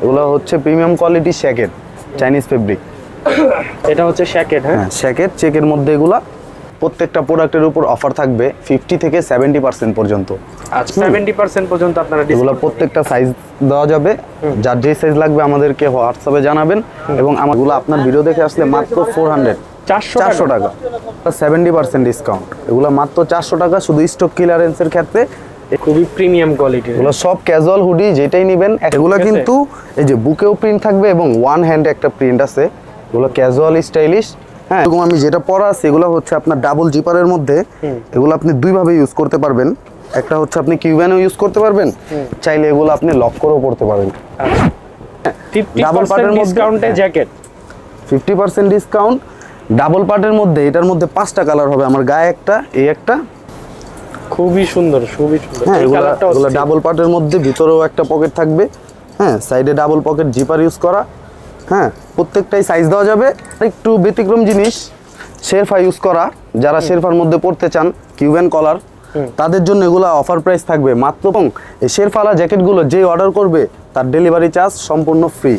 এগুলো হচ্ছে premium quality শ্যাকেট Chinese fabric. এটা হচ্ছে শ্যাকেট। হ্যাঁ শ্যাকেট চেকের মধ্যে এগুলা প্রত্যেকটা প্রোডাক্টের উপর অফার থাকবে 50 থেকে 70% পর্যন্ত। আচ্ছা 70% পর্যন্ত আপনারা এগুলো প্রত্যেকটা সাইজ দেওয়া যাবে, যার যে সাইজ লাগবে আমাদেরকে হোয়াটসঅ্যাপে জানাবেন এবং আমারগুলো আপনার ভিডিও দেখে আসলে মাত্র 400 টাকা 70% ডিসকাউন্ট। এগুলো মাত্র 400 টাকা শুধু স্টক ক্লিয়ারেন্সের ক্ষেত্রে। খুবই প্রিমিয়াম কোয়ালিটির এগুলো সব ক্যাজুয়াল হুডি যেটাই নেবেন। এগুলো কিন্তু এই যে বুকেও প্রিন্ট থাকবে এবং ওয়ান হ্যান্ডে একটা প্রিন্ট আছে। এগুলো ক্যাজুয়াল স্টাইলিশ। হ্যাঁ এরকম আমি যেটা পরা আছে এগুলো হচ্ছে আপনার ডাবল জিপারের মধ্যে। এগুলো আপনি দুইভাবে ইউজ করতে পারবেন। একটা হচ্ছে আপনি কিউব্যানও ইউজ করতে পারবেন, চাইলে এগুলো আপনি লক করেও পড়তে পারবেন। ডাবল পার্টের ডিসকাউন্টে জ্যাকেট 50% ডিসকাউন্ট ডাবল পার্টের মধ্যে। এটার মধ্যে 5টা কালার হবে, আমার গায়ে একটা, এই একটা। খুবই সুন্দর খুবই সুন্দর। হ্যাঁ এগুলো ডাবল পার্টের মধ্যে, ভিতরেও একটা পকেট থাকবে। হ্যাঁ সাইডে ডাবল পকেট জিপার ইউজ করা। হ্যাঁ প্রত্যেকটাই সাইজ দেওয়া যাবে। একটু ব্যতিক্রম জিনিস শেরফা ইউজ করা, যারা শেরফার মধ্যে পড়তে চান কিউবেন কলার তাদের জন্য এগুলো অফার প্রাইস থাকবে মাত্র। এই শেরফালা জ্যাকেটগুলো যে অর্ডার করবে তার ডেলিভারি চার্জ সম্পূর্ণ ফ্রি।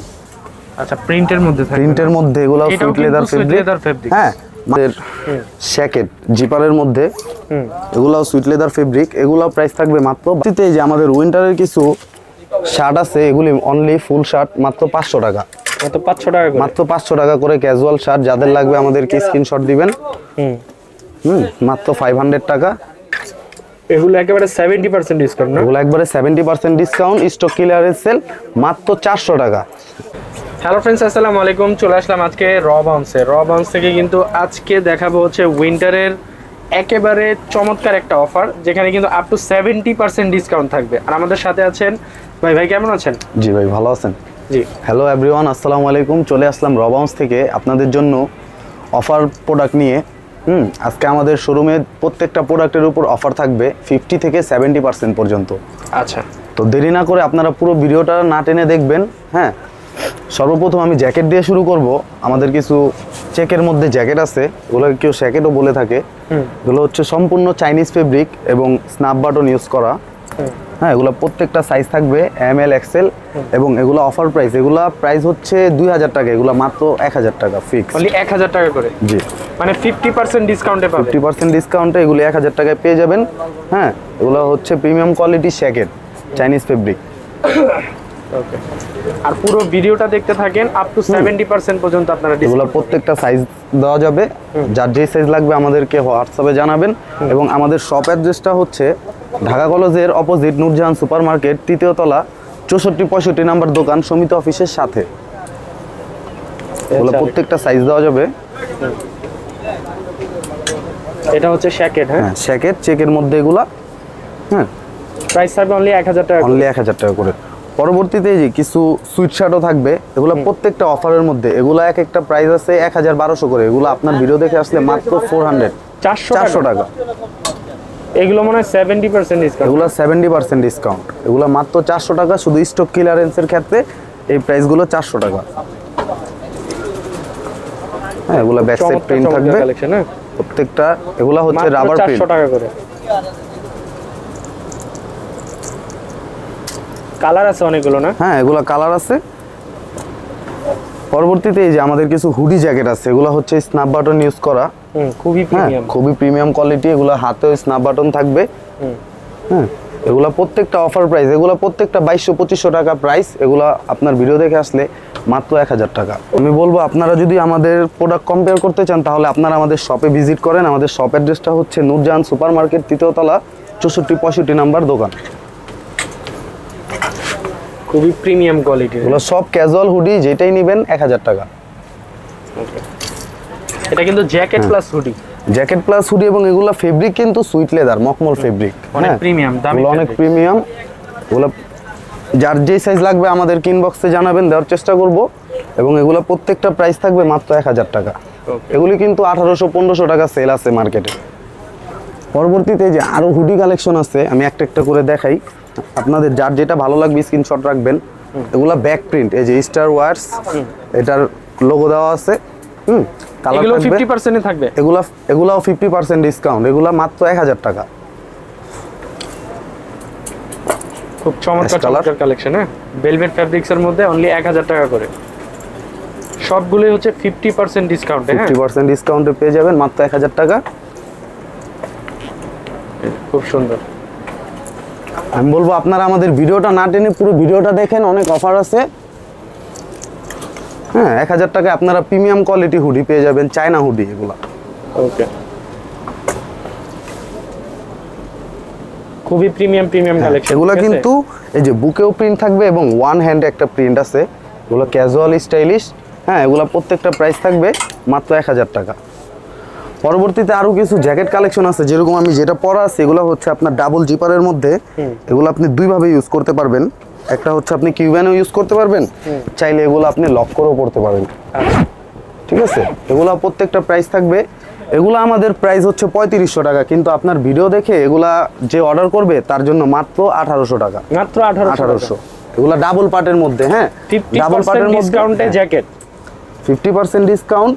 আচ্ছা প্রিন্টের মধ্যে থাকবে, প্রিন্টের মধ্যে এগুলো সুইট লেদার ফেব্রিক। হ্যাঁ আমাদের শ্যাকেট জিপারের মধ্যে এগুলাও সুইট লেদার ফেব্রিক। এগুলাও প্রাইস থাকবে মাত্র। এই যে আমাদের উইন্টারের কিছু শার্ট আছে, এগুলি অনলি ফুল শার্ট মাত্র 500 টাকা। মাত্র 500 টাকা করে ক্যাজুয়াল শার্ট। যাদের লাগবে আমাদেরকে স্ক্রিনশট দিবেন। মাত্র 500 টাকা। এগুলো একেবারে 70% ডিসকাউন্ট না? এগুলো একবারে 70% ডিসকাউন্ট, স্টক ক্লিয়ারেন্স সেল, মাত্র 400 টাকা। হ্যালো ফ্রেন্ডস, আসসালামু আলাইকুম। চলে আসলাম আজকে র বাউন্স থেকে। কিন্তু আজকে দেখাবো হচ্ছে উইন্টারের একেবারে চমৎকার একটা অফার, যেখানে কিন্তু আপ টু 70% ডিসকাউন্ট থাকবে। আর আমাদের সাথে আছেন ভাই কেমন আছেন? জি ভাই ভালো আছেন। জি হ্যালো এভরিওয়ান, আসসালামু আলাইকুম। চলে আসলাম র বাউন্স থেকে আপনাদের জন্য অফার প্রোডাক্ট নিয়ে। আজকে আমাদের শোরুমে প্রত্যেকটা প্রোডাক্টের উপর অফার থাকবে 50 থেকে 70% পর্যন্ত। আচ্ছা তো দেরি না করে আপনারা পুরো ভিডিওটা না টেনে দেখবেন। হ্যাঁ সর্বপ্রথম আমি জ্যাকেট দিয়ে শুরু করব। আমাদের কিছু চেকের মধ্যে জ্যাকেট আছে, ওগুলো কেউ শ্যাকেটও বলে থাকে। এগুলো হচ্ছে সম্পূর্ণ চাইনিজ ফেব্রিক এবং স্ন্যাপ বাটন ইউজ করা। হ্যাঁ এগুলো প্রত্যেকটা সাইজ থাকবে ML XL এবং এগুলো অফার প্রাইস। এগুলো প্রাইস হচ্ছে 2000 টাকা, এগুলো মাত্র 1000 টাকা ফিক্স। অনলি 1000 টাকা করে? জি মানে 50% ডিসকাউন্টে পাবেন। 50% ডিসকাউন্টে এগুলো 1000 টাকায় পেয়ে যাবেন। হ্যাঁ এগুলো হচ্ছে প্রিমিয়াম কোয়ালিটি শ্যাকেট চাইনিজ ফেব্রিক। ওকে, আর পুরো ভিডিওটা দেখতে থাকেন। আপ টু 70% পর্যন্ত আপনারা এগুলো প্রত্যেকটা সাইজ দেওয়া যাবে, যার যে সাইজ লাগবে আমাদেরকে হোয়াটসঅ্যাপে জানাবেন। এবং আমাদের শপ অ্যাড্রেসটা হচ্ছে ঢাকা কলেজের অপোজিট নূরজাহান সুপার মার্কেট, 3য় তলা, 6465 নাম্বার দোকান, সমিত অফিসের সাথে। এগুলো প্রত্যেকটা সাইজ দেওয়া যাবে। এটা হচ্ছে শ্যাকেট। হ্যাঁ শ্যাকেট চেকের মধ্যে এগুলা। হ্যাঁ প্রাইস থাকবে অনলি 1000 টাকা, অনলি 1000 টাকা করে। পরবর্তীতে যে কিছু সুইট শার্টও থাকবে, এগুলো প্রত্যেকটা অফারের মধ্যে। এগুলো এক একটা প্রাইস আছে 1200 করে। এগুলো আপনার ভিডিও দেখে আসলে মাত্র 400 টাকা। এগুলো মনে হয় 70% ডিসকাউন্ট। এগুলো 70% ডিসকাউন্ট। এগুলো মাত্র 400 টাকা শুধু স্টক ক্লিয়ারেন্সের ক্ষেত্রে। এই প্রাইসগুলো 400 টাকা। হ্যাঁ এগুলো ব্যাক সাইড প্রিন্ট থাকবে প্রত্যেকটা। এগুলো হচ্ছে রাবার প্রিন্ট। 400 টাকা করে। কালার আছে অনেকগুলো না? হ্যাঁ এগুলো কালার আছে। পরবর্তীতে এই যে আমাদের কিছু হুডি জ্যাকেট আছে, এগুলো হচ্ছে স্ন্যাপ বাটন ইউজ করা। খুবই প্রিমিয়াম কোয়ালিটি। এগুলো হাতেও স্ন্যাপ বাটন থাকবে। হ্যাঁ এগুলো প্রত্যেকটা অফার প্রাইস। এগুলো প্রত্যেকটা 2200-2500 টাকা প্রাইস। এগুলো আপনার ভিডিও দেখে আসলে মাত্র 1000 টাকা। আমি বলবো আপনারা যদি আমাদের প্রোডাক্ট কম্পেয়ার করতে চান তাহলে আপনারা আমাদের শপে ভিজিট করেন। আমাদের শপ অ্যাড্রেসটা হচ্ছে নূরজাহান সুপার মার্কেট, 3য় তলা, 6465 নাম্বার দোকান। খুবই প্রিমিয়াম কোয়ালিটি। এগুলো সব ক্যাজুয়াল হুডি যেটাই নেবেন 1000 টাকা। এটা কিন্তু jacket plus hoodie. Jacket plus hoodie এবং এগুলো ফেব্রিক কিন্তু সুইট লেদার মখমল ফেব্রিক। অনেক প্রিমিয়াম, দামি, অনেক প্রিমিয়াম। এগুলো যার যে সাইজ লাগবে আমাদের ইনবক্সে জানাবেন, দেওয়ার চেষ্টা করব। এবং এগুলো প্রত্যেকটা প্রাইস থাকবে মাত্র 1000 টাকা। এগুলি কিন্তু 1800-1500 টাকা সেল আছে মার্কেটে। পরবর্তীতে যে আরো হুডি কালেকশন আছে, আমি একটা একটা করে দেখাই। আপনাদের যার যেটা ভালো লাগবে স্ক্রিনশট রাখবেন। এগুলা ব্যাক প্রিন্ট, এই যে স্টার ওয়ার্স, এটার লোগো দেওয়া আছে। এগুলো 50% এ থাকবে। এগুলাও 50% ডিসকাউন্ট। এগুলা মাত্র 1000 টাকা। খুব চমৎকার কালেকশন। হ্যাঁ, ভেলভেট ফ্যাব্রিক্স এর মধ্যে অনলি 1000 টাকা করে। সবগুলোই হচ্ছে 50% ডিসকাউন্টে। 50% ডিসকাউন্টে পেয়ে যাবেন মাত্র 1000 টাকা। খুব সুন্দর। আমি বলবো আপনারা আমাদের ভিডিওটা না টেনে পুরো ভিডিওটা দেখেন, অনেক অফার আছে। হ্যাঁ, 1000 টাকায় আপনারা প্রিমিয়াম কোয়ালিটি হুডি পেয়ে যাবেন, চায়না হুডি এগুলা। ওকে, খুবই প্রিমিয়াম কালেকশন। এগুলা কিন্তু এই যে বুকেও প্রিন্ট থাকবে এবং ওয়ান হ্যান্ড একটা প্রিন্ট আছে, এগুলো ক্যাজুয়াল স্টাইলিশ। হ্যাঁ, এগুলা প্রত্যেকটা প্রাইস থাকবে মাত্র 1000 টাকা। পরবর্তীতে আরো কিছু জ্যাকেট কালেকশন আছে, যেরকম আমি যেটা পরা আছে এগুলো হচ্ছে আপনার ডাবল জিপারের মধ্যে। এগুলো আপনি দুই ভাবে ইউজ করতে পারবেন। একটা হচ্ছে আপনি কিউব্যানও ইউজ করতে পারবেন, চাইলে এগুলো আপনি লক করেও পড়তে পারবেন। ঠিক আছে, এগুলো প্রত্যেকটা প্রাইস থাকবে। এগুলো আমাদের প্রাইস হচ্ছে 3500 টাকা, কিন্তু আপনার ভিডিও দেখে এগুলা যে অর্ডার করবে তার জন্য মাত্র 1800 টাকা। মাত্র 1800। এগুলা ডাবল পার্টের মধ্যে। হ্যাঁ, ডাবল পার্টের মধ্যে ডিসকাউন্টে জ্যাকেট 50% ডিসকাউন্ট,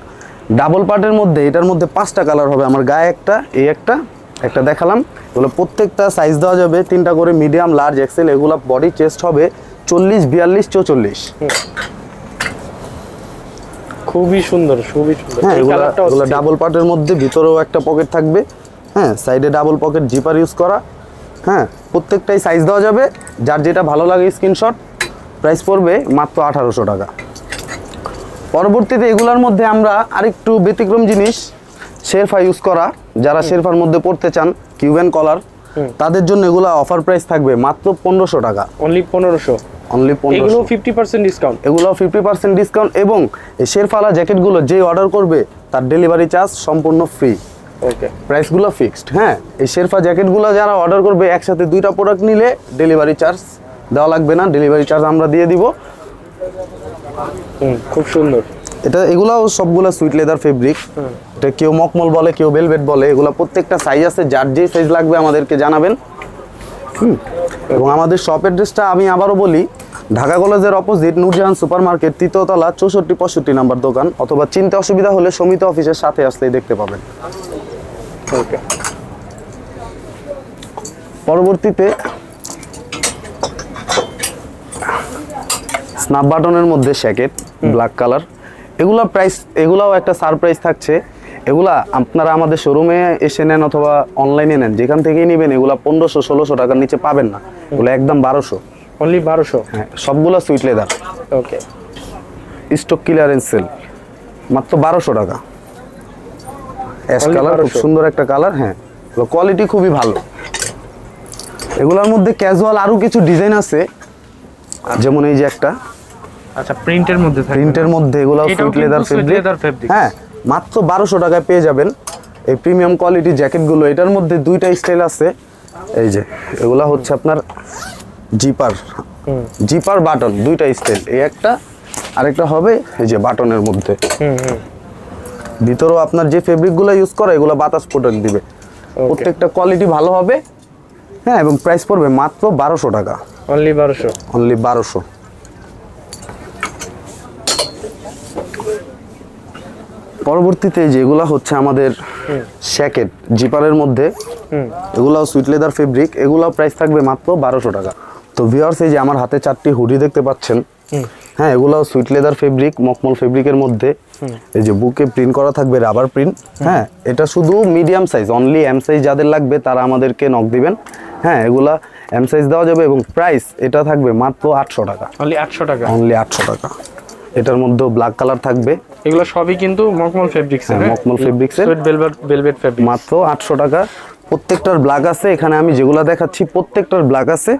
ডাবল পার্টের মধ্যে। এটার মধ্যে 5টা কালার হবে, আমার গায়ে একটা, এই একটা দেখালাম। এগুলো প্রত্যেকটা সাইজ দেওয়া যাবে 3টা করে, মিডিয়াম, লার্জ, এক্সেল। এগুলো বডি চেস্ট হবে 40, 42, 44। খুবই সুন্দর। হ্যাঁ, এগুলো ডাবল পার্টের মধ্যে, ভিতরেও একটা পকেট থাকবে। হ্যাঁ, সাইডে ডাবল পকেট, জিপার ইউজ করা। হ্যাঁ, প্রত্যেকটাই সাইজ দেওয়া যাবে, যার যেটা ভালো লাগে স্ক্রিনশট। প্রাইস পড়বে মাত্র 1800 টাকা। পরবর্তীতে এগুলোর মধ্যে আমরা আরেকটু ব্যতিক্রম জিনিস, শেরফা ইউজ করা। যারা শেরফার মধ্যে পড়তে চান, কিউবেন কলার, তাদের জন্য এগুলো অফার প্রাইস থাকবে মাত্র 1500 টাকা। অনলি 1500। এগুলো 50% ডিসকাউন্ট। এগুলো 50% ডিসকাউন্ট। এবং এই শেরফালা জ্যাকেটগুলো যে অর্ডার করবে তার ডেলিভারি চার্জ সম্পূর্ণ ফ্রি। ওকে, প্রাইসগুলো ফিক্সড। হ্যাঁ, এই শেরফা জ্যাকেটগুলো যারা অর্ডার করবে একসাথে 2টা প্রোডাক্ট নিলে ডেলিভারি চার্জ দেওয়া লাগবে না, ডেলিভারি চার্জ আমরা দিয়ে দিব। খুব সুন্দর। এগুলাও সবগুলা সুইট লেদার ফেব্রিক। এটা কেউ মকমল বলে, কেউ ভেলভেট বলে। এগুলা প্রত্যেকটা সাইজ আছে, যার যে সাইজ লাগবে আমাদেরকে জানাবেন। এবং আমাদের শপ অ্যাড্রেসটা আমি আবারও বলি, ঢাকা কলেজের অপোজিট নূরজাহান সুপার মার্কেট, 3য় তলা, 64-65 নাম্বার দোকান। অথবা চিনতে অসুবিধা হলে সমিতি অফিসের সাথে আসলেই দেখতে পাবেন। ওকে, পরবর্তীতে স্ন্যাপ বাটনের মধ্যে জ্যাকেট, ব্ল্যাক কালার। এগুলাও একটা সারপ্রাইজ থাকছে। এগুলা আপনারা আমাদের শোরুমে এসে নেন অথবা অনলাইনে নেন, যেখান থেকেই নেবেন, এগুলা 1500-1600 টাকার নিচে পাবেন না। এগুলো একদম 1200। অনলি 1200। হ্যাঁ, সবগুলা সুইট লেদার। ওকে, স্টক ক্লিয়ারেন্স সেল, মাত্র 1200 টাকা। অ্যাশ কালার, খুব সুন্দর একটা কালার। হ্যাঁ, কোয়ালিটি খুবই ভালো। এগুলোর মধ্যে ক্যাজুয়াল আরো কিছু ডিজাইন আছে, যেমন এই যে একটা, আচ্ছা, প্রিন্টের মধ্যে এগুলো সুইট লেদার ফেব্রিক। হ্যাঁ, মাত্র 1200 টাকায় পেয়ে যাবেন এই প্রিমিয়াম কোয়ালিটি জ্যাকেটগুলো। এটার মধ্যে 2টা স্টাইল আছে। এই যে এগুলা হচ্ছে আপনার জিপার বাটন, 2টা স্টাইল। এই একটা, আরেকটা হবে এই যে বাটনের মধ্যে। ভিতরেও আপনার যে ফেব্রিকগুলো ইউজ করে এগুলো বাতাস প্রোটেক্ট দিবে। প্রত্যেকটা কোয়ালিটি ভালো হবে। হ্যাঁ, এবং প্রাইস পড়বে মাত্র 1200 টাকা। অনলি 1200। অনলি 1200। পরবর্তীতে যেগুলো হচ্ছে আমাদের জ্যাকেট জিপারের মধ্যে, এগুলাও সুইট লেদার ফেব্রিক। এগুলাও প্রাইস থাকবে মাত্র 1200 টাকা। তো ভিউয়ার্স, এই যে আমার হাতে 4টি হুডি দেখতে পাচ্ছেন। হ্যাঁ, এগুলাও সুইট লেদার ফেব্রিক, মকমল ফেব্রিকের মধ্যে। এই যে বুকে প্রিন্ট করা থাকবে, রাবার প্রিন্ট। হ্যাঁ, এটা শুধু medium size, only M size যাদের লাগবে তারা আমাদেরকে নক দিবেন। হ্যাঁ, এগুলা এম সাইজ দেওয়া যাবে এবং প্রাইস এটা থাকবে মাত্র 800 টাকা। অনলি 800 টাকা। অনলি 800 টাকা। এটার মধ্যেও ব্ল্যাক কালার থাকবে। এগুলো সবই কিন্তু মকমল ফেব্রিক্স। হ্যাঁ, মকমল ফেব্রিক্স এর সুইট ভেলভেট ফেব্রিক। মাত্র 800 টাকা। প্রত্যেকটার ব্ল্যাক আছে, এখানে আমি যেগুলো দেখাচ্ছি প্রত্যেকটার ব্ল্যাক আছে।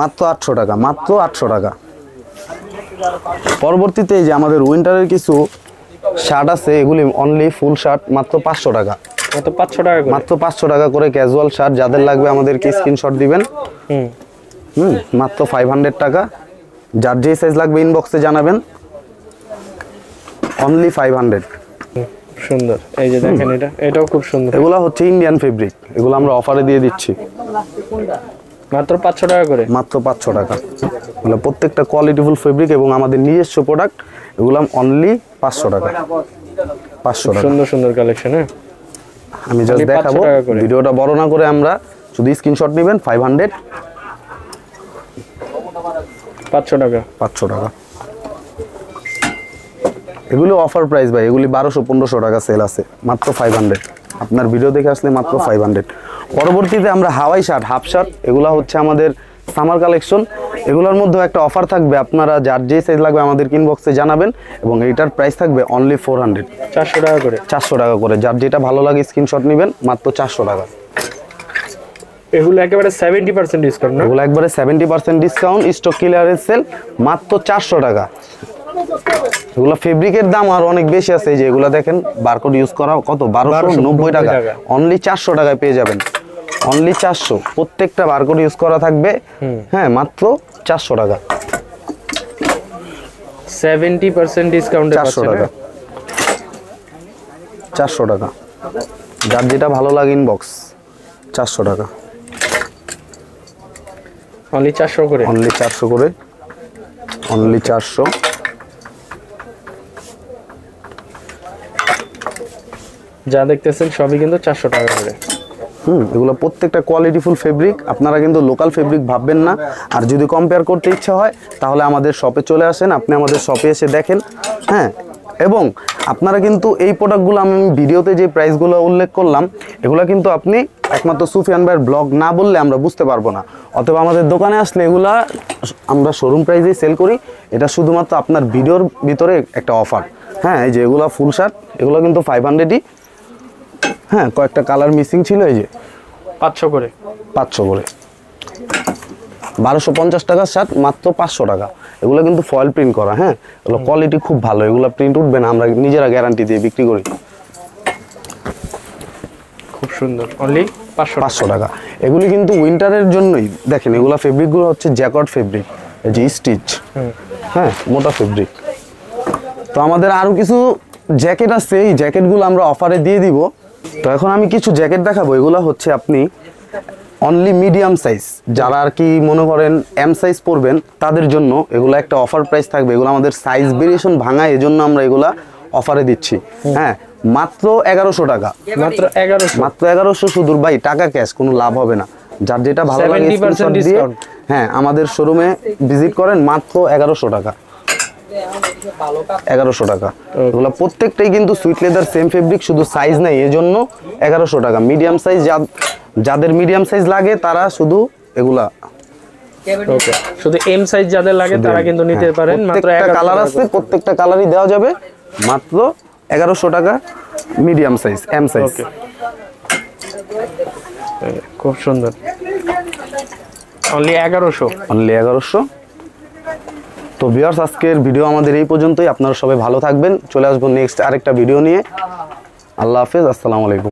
মাত্র 800 টাকা, মাত্র 800 টাকা। পরবর্তীতে এই যে আমাদের উইন্টারের কিছু শার্ট আছে, এগুলি অনলি ফুল শার্ট, মাত্র 500 টাকা। মাত্র 500 টাকা করে। মাত্র 500 টাকা করে ক্যাজুয়াল শার্ট। যাদের লাগবে আমাদেরকে স্ক্রিনশট দিবেন। মাত্র 500 টাকা। যার যে সাইজ লাগবে ইনবক্সে জানাবেন। অনলি 500। সুন্দর। এই যে দেখেন, এটাও খুব সুন্দর। এগুলো হচ্ছে ইন্ডিয়ান ফেব্রিক, এগুলো আমরা অফারে দিয়ে দিচ্ছি মাত্র 500 টাকা করে। মাত্র 500 টাকা। এগুলো প্রত্যেকটা কোয়ালিটিফুল ফেব্রিক এবং আমাদের নিজস্ব প্রোডাক্ট। এগুলো অনলি 500 টাকা। 500 টাকা। সুন্দর সুন্দর কালেকশন। হ্যাঁ, আমি জাস্ট দেখাবো, ভিডিওটা বড় না করে আমরা শুধু স্ক্রিনশট নেবেন। 500। 500 টাকা। 500 টাকা। এগুলো অফার প্রাইস ভাই, এগুলি 1200-1500 টাকা সেল আছে, মাত্র 500। আপনার ভিডিও দেখে আসলে মাত্র 500। পরবর্তীতে আমরা হাওয়াই শার্ট, হাফ শার্ট, এগুলা হচ্ছে আমাদের সামার কালেকশন। এগুলোর মধ্যেও একটা অফার থাকবে, আপনারা যার যে সাইজ লাগবে আমাদের ইনবক্সে জানাবেন, এবং এইটার প্রাইস থাকবে অনলি 400, 400 টাকা করে। 400 টাকা করে। যার যেটা ভালো লাগে স্ক্রিনশট নেবেন, মাত্র 400 টাকা। এগুলো একেবারে 70% ডিসকাউন্ট না? এগুলো একবারে 70% ডিসকাউন্ট, স্টক ক্লিয়ারেন্স সেল, মাত্র 400 টাকা। এগুলো ফেব্রিকের দাম আর অনেক বেশি আছে, যে এগুলো দেখেন বারকোড ইউজ করা কত, 1290 টাকা, অনলি 400 টাকায় পেয়ে যাবেন, অনলি 400। প্রত্যেকটা বারকোড ইউজ করা থাকবে, হ্যাঁ, মাত্র 400 টাকা। 70% ডিসকাউন্টে 400 টাকা, 400 টাকা। যার যেটা ভালো লাগে ইনবক্স, 400 টাকা, অনলি 400 করে, অনলি 400 করে, অনলি 400। যা দেখতেছেন সবই কিন্তু 400 টাকা করে। এগুলো প্রত্যেকটা কোয়ালিটিফুল ফেব্রিক, আপনারা কিন্তু লোকাল ফেব্রিক ভাববেন না। আর যদি কম্পেয়ার করতে ইচ্ছা হয় তাহলে আমাদের শপে চলে আসেন, আপনি আমাদের শপে এসে দেখেন, হ্যাঁ। এবং আপনারা কিন্তু এই প্রোডাক্টগুলো, আমি ভিডিওতে যে প্রাইসগুলো উল্লেখ করলাম, এগুলো কিন্তু আপনি একমাত্র সুফিয়ান ভাইয়ের ব্লগ না বললে আমরা বুঝতে পারবো না। অথবা আমাদের দোকানে আসলে এগুলা আমরা শোরুম প্রাইসেই সেল করি, এটা শুধুমাত্র আপনার ভিডিওর ভিতরে একটা অফার। হ্যাঁ, এই যে এগুলো ফুল শার্ট, এগুলো কিন্তু 500ই, হ্যাঁ, কয়েকটা কালার মিসিং ছিল, এই যে 500 করে, 500 করে। 1250 টাকার শার্ট, মাত্র 500 টাকা। এগুলো কিন্তু ফয়েল প্রিন্ট করা, হ্যাঁ, এগুলো কোয়ালিটি খুব ভালো, এগুলো প্রিন্ট উঠবে না, আমরা নিজেরা গ্যারান্টি দিয়ে বিক্রি করি। খুব সুন্দর, অনলি 500 টাকা। এগুলি কিন্তু উইন্টারের জন্যই, দেখেন এগুলো ফেব্রিকগুলো হচ্ছে জ্যাকট ফেব্রিক, এই যে স্টিচ, হ্যাঁ, মোটা ফেব্রিক। তো আমাদের আরও কিছু জ্যাকেট আছে, এই জ্যাকেটগুলো আমরা অফারে দিয়ে দিব। তো এখন আমি কিছু জ্যাকেট দেখাবো, এগুলো হচ্ছে আপনি অনলি মিডিয়াম সাইজ, যারা আর কি মনে করেন এম সাইজ পরবেন তাদের জন্য এগুলো একটা অফার প্রাইস থাকবে। এগুলো আমাদের সাইজ ভেরিয়েশন ভাঙা, এজন্য আমরা এগুলা অফারে দিচ্ছি, হ্যাঁ, মাত্র 1100 টাকা, মাত্র 1100, মাত্র 1100। শুধু ভাই টাকা ক্যাশ, কোনো লাভ হবে না। যার যেটা ভালো লাগে স্ক্রিনশট দিয়ে, হ্যাঁ, আমাদের শোরুমে ভিজিট করেন, মাত্র 1100 টাকা, 1100 টাকা। এগুলো প্রত্যেকটাই কিন্তু সুইট লেদার সেম ফেব্রিক, শুধু সাইজ নাই, এজন্য 1100 টাকা। মিডিয়াম সাইজ, যাদের মিডিয়াম সাইজ লাগে তারা শুধু এগুলা, ওকে, শুধু এম সাইজ যাদের লাগে তারা কিন্তু নিতে পারেন। মাত্র 1100 কালার আছে, প্রত্যেকটা কালারই দেওয়া যাবে, মাত্র 1100 টাকা, মিডিয়াম সাইজ, এম সাইজ। খুব সুন্দর, অনলি 1100, অনলি 1100। তো ভিউয়ার্স, আজকের ভিডিও আমাদের এই পর্যন্তই। আপনারা সবাই ভালো থাকবেন, চলে আসবো নেক্সট আরেকটা ভিডিও নিয়ে। আল্লাহ হাফেজ, আসসালামু আলাইকুম।